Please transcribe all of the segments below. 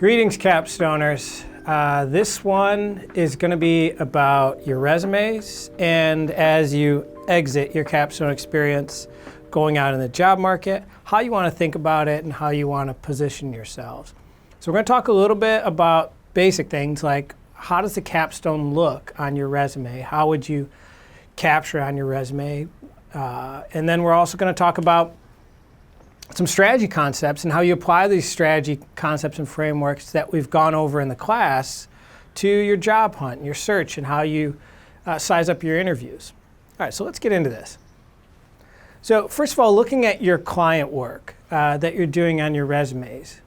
Greetings, Capstoners. This one is going to be about your resumes and as you exit your Capstone experience going out in the job market, how you want to think about it and how you want to position yourselves. So we're going to talk a little bit about basic things like how does the Capstone look on your resume? How would you capture on your resume? And then we're also going to talk about some strategy concepts and how you apply these strategy concepts and frameworks that we've gone over in the class to your job hunt, your search, and how you size up your interviews. All right, so let's get into this. So first of all, looking at your client work that you're doing on your resumes.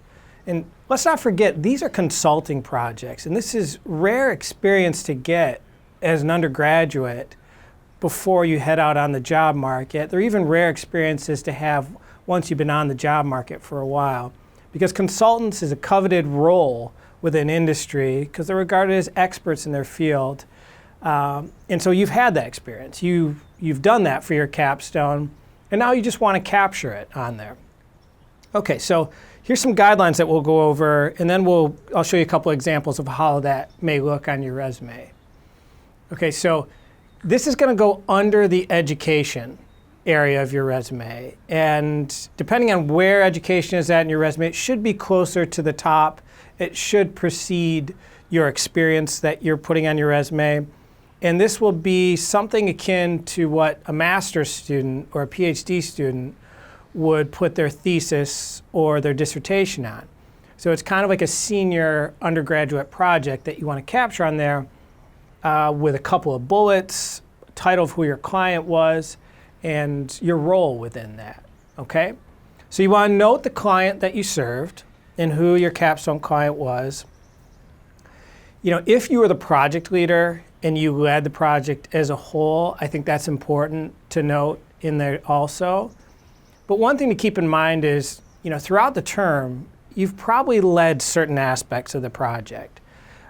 And let's not forget, these are consulting projects, and this is rare experience to get as an undergraduate before you head out on the job market. They're even rare experiences to have once you've been on the job market for a while, because consultants is a coveted role within industry because they're regarded as experts in their field. And so you've had that experience. You've done that for your capstone, and now you just want to capture it on there. Okay, so here's some guidelines that we'll go over, and then I'll show you a couple examples of how that may look on your resume. Okay, so this is going to go under the education area of your resume, and depending on where education is at in your resume, it should be closer to the top. It should precede your experience that you're putting on your resume, and this will be something akin to what a master's student or a PhD student would put their thesis or their dissertation on. So it's kind of like a senior undergraduate project that you want to capture on there with a couple of bullets, title of who your client was, and your role within that, okay? So you want to note the client that you served and who your capstone client was. You know, if you were the project leader and you led the project as a whole, I think that's important to note in there also. But one thing to keep in mind is, you know, throughout the term, you've probably led certain aspects of the project.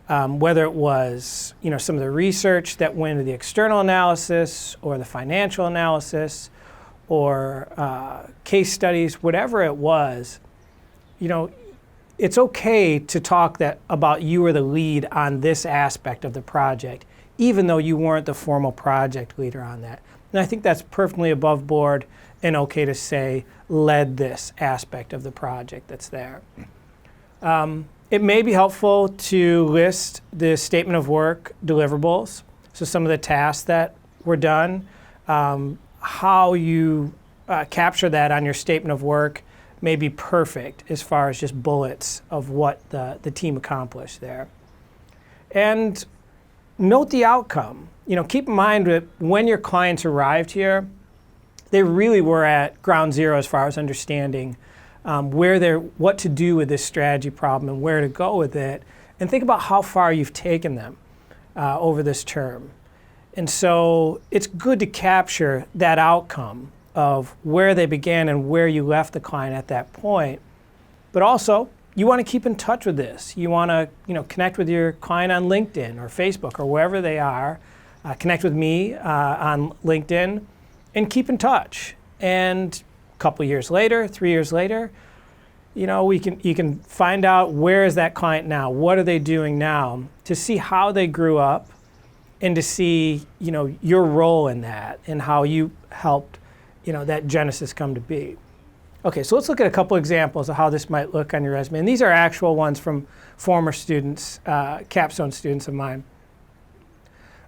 Whether it was, you know, some of the research that went into the external analysis or the financial analysis or case studies, whatever it was, you know, it's okay to talk about you were the lead on this aspect of the project, even though you weren't the formal project leader on that. And I think that's perfectly above board and okay to say led this aspect of the project that's there. It may be helpful to list the statement of work deliverables, so some of the tasks that were done. How you capture that on your statement of work may be perfect as far as just bullets of what the team accomplished there. And note the outcome. You know, keep in mind that when your clients arrived here, they really were at ground zero as far as understanding what to do with this strategy problem and where to go with it, and think about how far you've taken them over this term. And so it's good to capture that outcome of where they began and where you left the client at that point. But also, you want to keep in touch with this. You want to, you know, connect with your client on LinkedIn or Facebook or wherever they are. Connect with me on LinkedIn and keep in touch. And couple years later, 3 years later, you know, you can find out where is that client now, what are they doing now, to see how they grew up and to see, you know, your role in that and how you helped, you know, that genesis come to be. Okay, so let's look at a couple examples of how this might look on your resume. And these are actual ones from former students, capstone students of mine.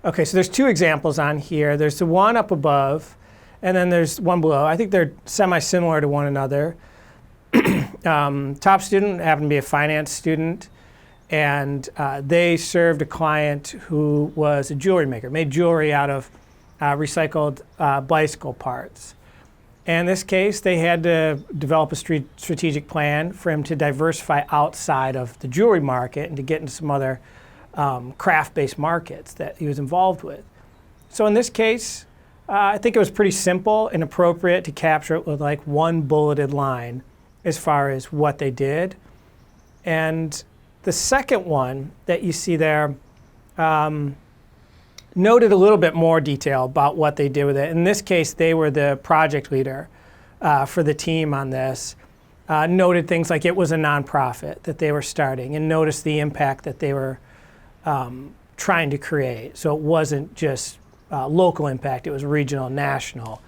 Okay, so there's two examples on here. There's the one up above, and then there's one below. I think they're semi-similar to one another. Top student happened to be a finance student, and they served a client who was a jewelry maker, made jewelry out of recycled bicycle parts. And in this case, they had to develop a strategic plan for him to diversify outside of the jewelry market and to get into some other craft-based markets that he was involved with. So in this case, I think it was pretty simple and appropriate to capture it with like one bulleted line as far as what they did. And the second one that you see there noted a little bit more detail about what they did with it. In this case, they were the project leader for the team on this. noted things like it was a nonprofit that they were starting, and noticed the impact that they were trying to create. So it wasn't just local impact, it was regional, national.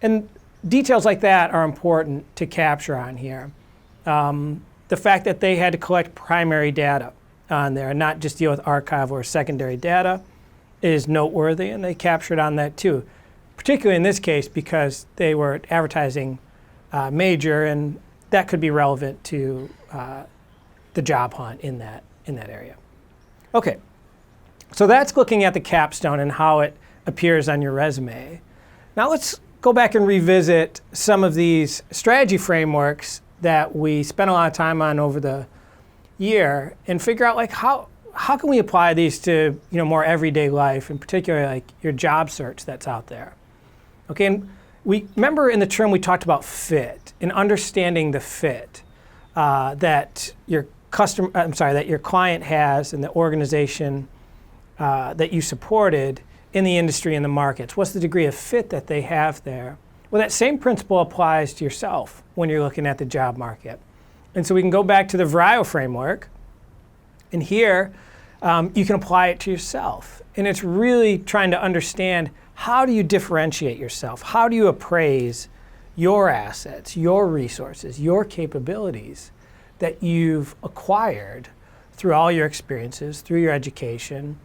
And details like that are important to capture on here. The fact that they had to collect primary data on there and not just deal with archival or secondary data is noteworthy, and they captured on that too, particularly in this case because they were advertising major, and that could be relevant to the job hunt in that area. Okay, so that's looking at the capstone and how it appears on your resume. Now let's go back and revisit some of these strategy frameworks that we spent a lot of time on over the year and figure out like how can we apply these to more everyday life, in particular like your job search that's out there. Okay, and we remember in the term we talked about fit and understanding the fit that your client has and the organization that you supported in the industry and the markets. What's the degree of fit that they have there? Well, that same principle applies to yourself when you're looking at the job market. And so we can go back to the Vario framework, and here you can apply it to yourself. And it's really trying to understand, how do you differentiate yourself? How do you appraise your assets, your resources, your capabilities that you've acquired through all your experiences, through your education,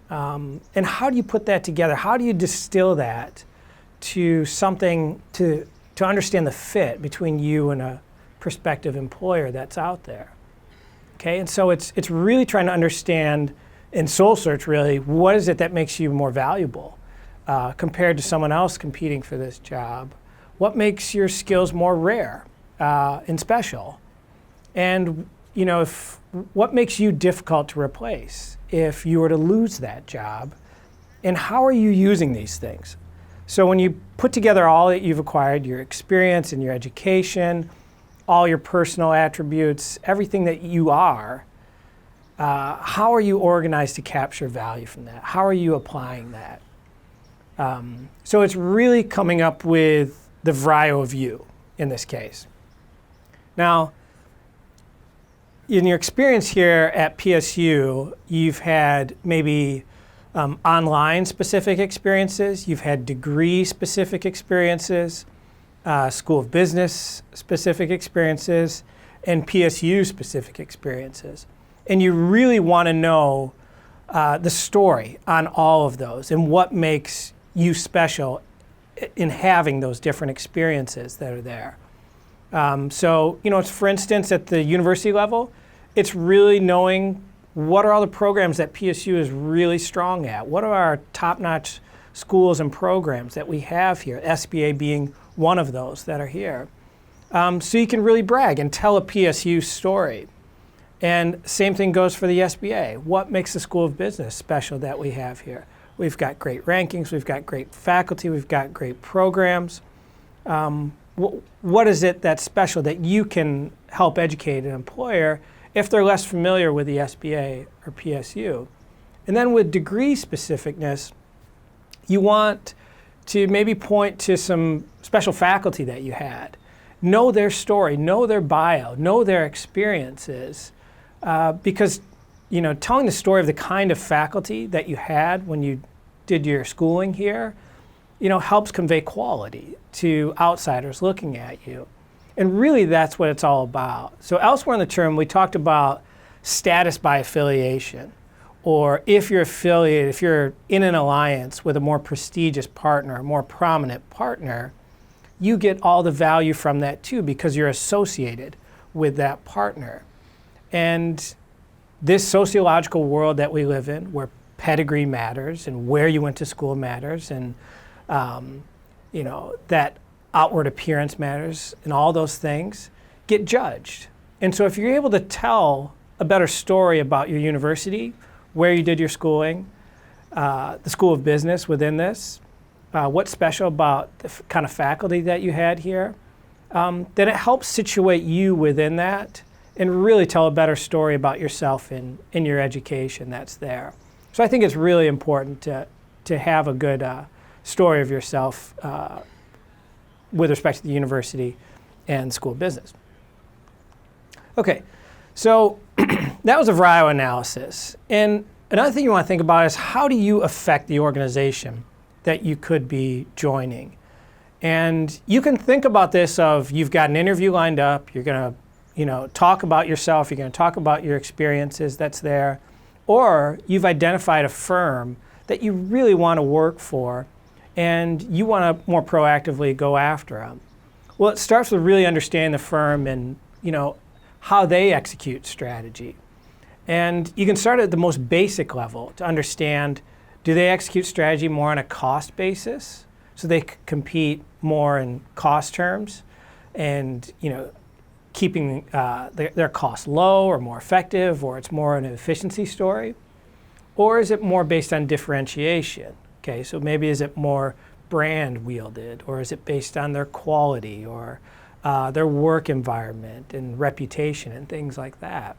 and how do you put that together? How do you distill that to something to understand the fit between you and a prospective employer that's out there? Okay, and so it's really trying to understand, in soul search really, what is it that makes you more valuable compared to someone else competing for this job? What makes your skills more rare and special? And what makes you difficult to replace if you were to lose that job? And how are you using these things? So when you put together all that you've acquired, your experience and your education, all your personal attributes, everything that you are, how are you organized to capture value from that? How are you applying that? So it's really coming up with the Vario of you in this case. Now, in your experience here at PSU, you've had maybe online specific experiences, you've had degree specific experiences, School of Business specific experiences, and PSU specific experiences. And you really want to know the story on all of those and what makes you special in having those different experiences that are there. So, it's, for instance, at the university level, it's really knowing what are all the programs that PSU is really strong at. What are our top-notch schools and programs that we have here, SBA being one of those that are here. So you can really brag and tell a PSU story. And same thing goes for the SBA. What makes the School of Business special that we have here? We've got great rankings, we've got great faculty, we've got great programs. What is it that's special that you can help educate an employer if they're less familiar with the SBA or PSU? And then with degree specificness, you want to maybe point to some special faculty that you had. Know their story, know their bio, know their experiences, because telling the story of the kind of faculty that you had when you did your schooling here, helps convey quality to outsiders looking at you. And really that's what it's all about. So elsewhere in the term, we talked about status by affiliation, or if you're affiliated, if you're in an alliance with a more prestigious partner, a more prominent partner, you get all the value from that too because you're associated with that partner. And this sociological world that we live in, where pedigree matters and where you went to school matters, and that outward appearance matters, and all those things get judged. And so if you're able to tell a better story about your university, where you did your schooling, the School of Business within this, what's special about the kind of faculty that you had here, then it helps situate you within that and really tell a better story about yourself in your education that's there. So I think it's really important to have a good story of yourself with respect to the university and School of Business. Okay, so that was a VRIO analysis. And another thing you want to think about is how do you affect the organization that you could be joining? And you can think about this of you've got an interview lined up, you're going to talk about yourself, you're going to talk about your experiences that's there, or you've identified a firm that you really want to work for and you want to more proactively go after them. Well, it starts with really understanding the firm and how they execute strategy. And you can start at the most basic level to understand, do they execute strategy more on a cost basis? So they compete more in cost terms and keeping their costs low or more effective, or it's more an efficiency story? Or is it more based on differentiation? Okay, so maybe is it more brand wielded, or is it based on their quality or their work environment and reputation and things like that?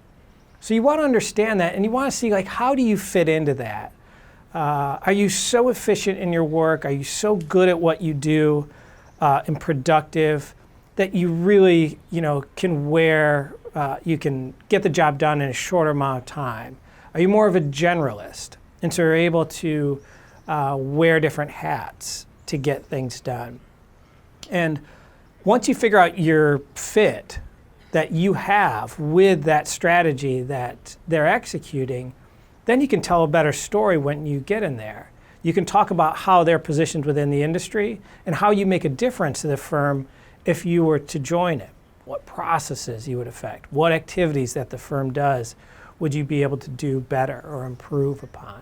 So you want to understand that, and you want to see how do you fit into that? Are you so efficient in your work? Are you so good at what you do and productive that you really you can get the job done in a shorter amount of time? Are you more of a generalist, and so you're able to wear different hats to get things done? And once you figure out your fit that you have with that strategy that they're executing, then you can tell a better story when you get in there. You can talk about how they're positioned within the industry and how you make a difference to the firm if you were to join it. What processes you would affect, what activities that the firm does would you be able to do better or improve upon.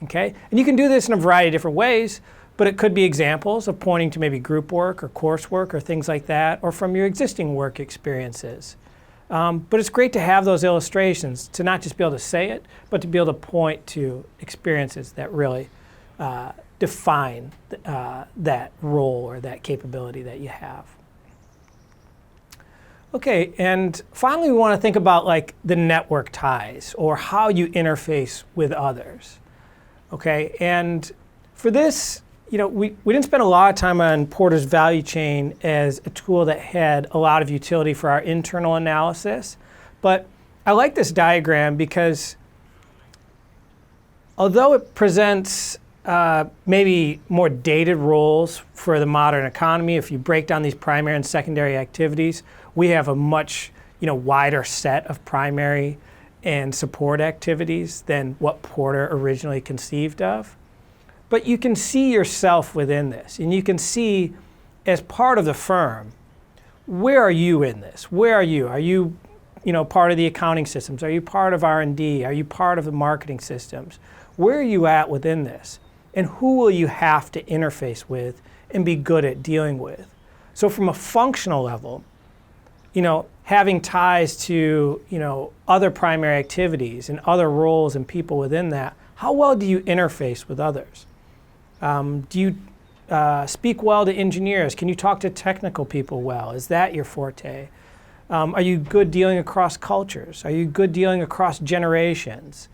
Okay? And you can do this in a variety of different ways, but it could be examples of pointing to maybe group work or coursework or things like that, or from your existing work experiences. But it's great to have those illustrations, to not just be able to say it, but to be able to point to experiences that really define that role or that capability that you have. Okay, and finally we want to think about the network ties or how you interface with others. Okay, and for this, we didn't spend a lot of time on Porter's value chain as a tool that had a lot of utility for our internal analysis, but I like this diagram because although it presents maybe more dated roles for the modern economy, if you break down these primary and secondary activities, we have a much wider set of primary and support activities than what Porter originally conceived of. But you can see yourself within this, and you can see as part of the firm, where are you in this? Where are you? Are you part of the accounting systems? Are you part of R&D? Are you part of the marketing systems? Where are you at within this? And who will you have to interface with and be good at dealing with? So from a functional level, having ties to other primary activities and other roles and people within that, how well do you interface with others? Do you speak well to engineers? Can you talk to technical people well? Is that your forte? Are you good dealing across cultures? Are you good dealing across generations?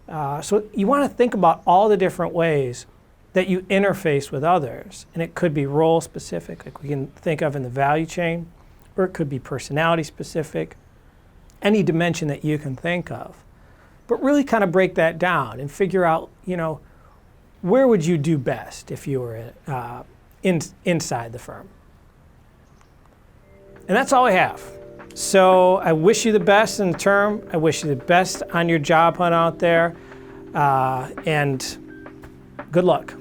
So you want to think about all the different ways that you interface with others. And it could be role specific, like we can think of in the value chain, or it could be personality specific, any dimension that you can think of. But really kind of break that down and figure out, where would you do best if you were inside the firm? And that's all I have. So I wish you the best in the term. I wish you the best on your job hunt out there. And good luck.